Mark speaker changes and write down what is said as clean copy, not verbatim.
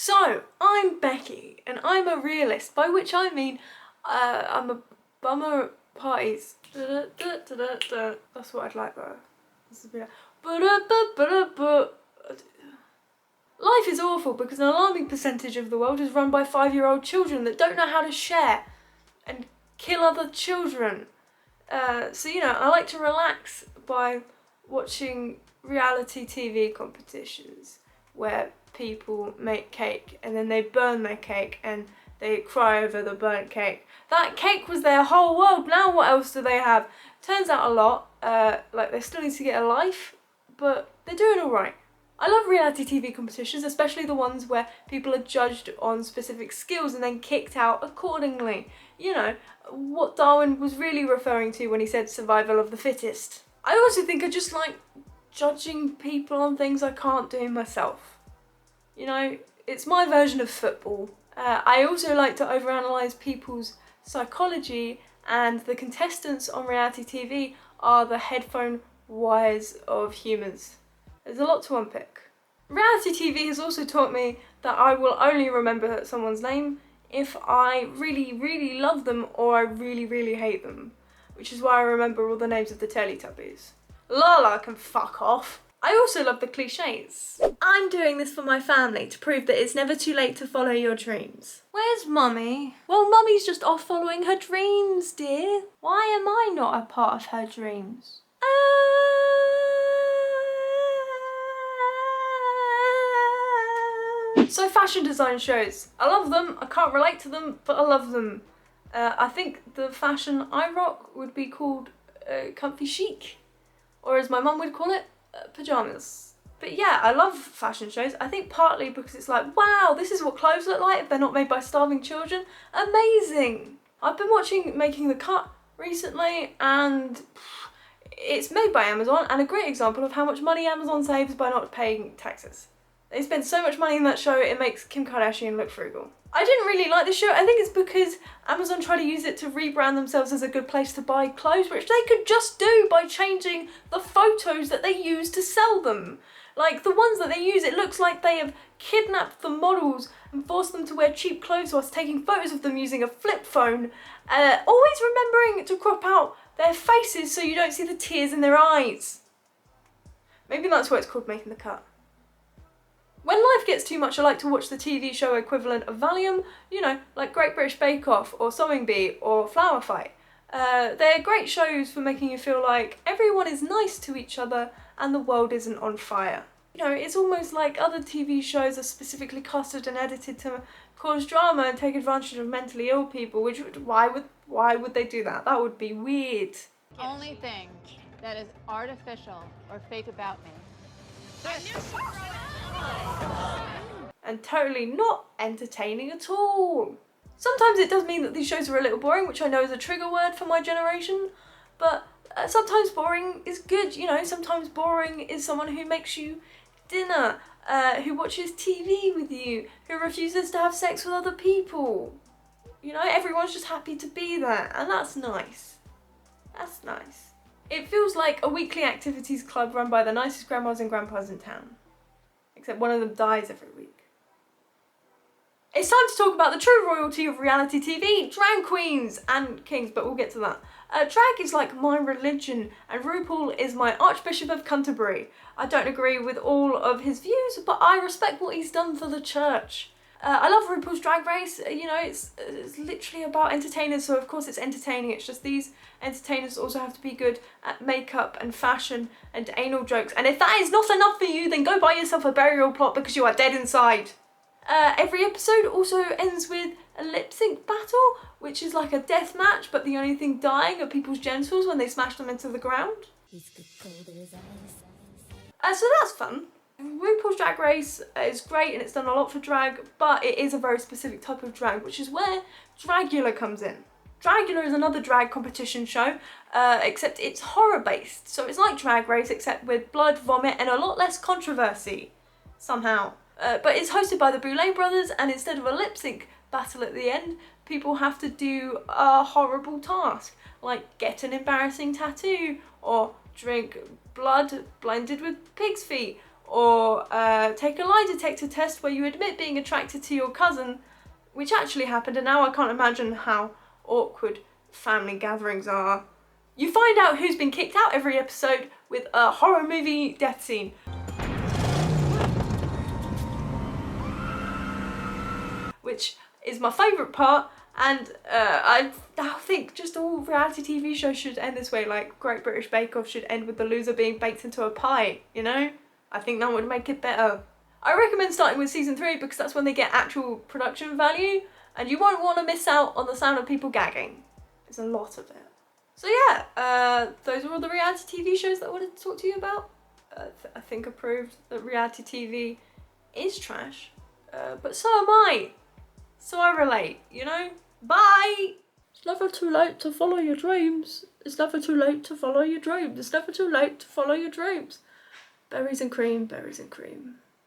Speaker 1: So, I'm Becky, and I'm a realist, by which I mean I'm a bummer at parties. That's what I'd like though. This is a bit Life is awful because an alarming percentage of the world is run by 5-year-old children that don't know how to share and kill other children. So, I like to relax by watching reality TV competitions where people make cake and then they burn their cake and they cry over the burnt cake. That cake was their whole world. Now what else do they have? Turns out a lot. Like they still need to get a life, but they're doing alright. I love reality TV competitions, especially the ones where people are judged on specific skills and then kicked out accordingly. You know, what Darwin was really referring to when he said survival of the fittest. I also think I just like judging people on things I can't do myself. You know, it's my version of football. I also like to overanalyze people's psychology, and the contestants on reality TV are the headphone wires of humans. There's a lot to unpick. Reality TV has also taught me that I will only remember someone's name if I really, really love them or I really, really hate them. Which is why I remember all the names of the Teletubbies. Lala can fuck off. I also love the cliches. I'm doing this for my family to prove that it's never too late to follow your dreams. Where's Mummy? Well, Mummy's just off following her dreams, dear. Why am I not a part of her dreams? So fashion design shows. I love them, I can't relate to them, but I love them. I think the fashion I rock would be called comfy chic. Or as my mum would call it, pyjamas. But yeah, I love fashion shows. I think partly because it's like, wow, this is what clothes look like if they're not made by starving children. Amazing! I've been watching Making the Cut recently and it's made by Amazon and a great example of how much money Amazon saves by not paying taxes. They spend so much money in that show, it makes Kim Kardashian look frugal. I didn't really like the show. I think it's because Amazon tried to use it to rebrand themselves as a good place to buy clothes, which they could just do by changing the photos that they use to sell them. Like, the ones that they use, it looks like they have kidnapped the models and forced them to wear cheap clothes whilst taking photos of them using a flip phone. Always remembering to crop out their faces so you don't see the tears in their eyes. Maybe that's why it's called Making the Cut. When life gets too much, I like to watch the TV show equivalent of Valium, you know, like Great British Bake Off or Sewing Bee or Flower Fight. They're great shows for making you feel like everyone is nice to each other and the world isn't on fire. You know, it's almost like other TV shows are specifically casted and edited to cause drama and take advantage of mentally ill people, which why would they do that? That would be weird.
Speaker 2: Only thing that is artificial or fake about me.
Speaker 1: And totally not entertaining at all. Sometimes it does mean that these shows are a little boring, which I know is a trigger word for my generation, but sometimes boring is good, you know. Sometimes boring is someone who makes you dinner, who watches TV with you, who refuses to have sex with other people. You know, everyone's just happy to be there, and that's nice. That's nice. It feels like a weekly activities club run by the nicest grandmas and grandpas in town. Except one of them dies every week. It's time to talk about the true royalty of reality TV, drag queens and kings, but we'll get to that. Drag is like my religion, and RuPaul is my Archbishop of Canterbury. I don't agree with all of his views, but I respect what he's done for the church. I love RuPaul's Drag Race. You know, it's literally about entertainers, so of course it's entertaining. It's just these entertainers also have to be good at makeup and fashion and anal jokes. And if that is not enough for you, then go buy yourself a burial plot because you are dead inside. Every episode also ends with a lip sync battle, which is like a death match, but the only thing dying are people's genitals when they smash them into the ground. So that's fun. RuPaul's Drag Race is great and it's done a lot for drag, but it is a very specific type of drag, which is where Dragula comes in. Dragula is another drag competition show, except it's horror based. So it's like Drag Race except with blood, vomit and a lot less controversy, somehow. But it's hosted by the Boulet brothers, and instead of a lip sync battle at the end, people have to do a horrible task, like get an embarrassing tattoo, or drink blood blended with pig's feet, or take a lie detector test where you admit being attracted to your cousin, which actually happened, and now I can't imagine how awkward family gatherings are. You find out who's been kicked out every episode with a horror movie death scene. Which is my favourite part, and I think just all reality TV shows should end this way, like Great British Bake Off should end with the loser being baked into a pie, you know? I think that would make it better. I recommend starting with season 3 because that's when they get actual production value, and you won't want to miss out on the sound of people gagging. There's a lot of it. So yeah, those are all the reality TV shows that I wanted to talk to you about. I think I proved that reality TV is trash, but so am I. So I relate, you know? Bye! It's never too late to follow your dreams. It's never too late to follow your dreams. It's never too late to follow your dreams. Berries and cream, berries and cream.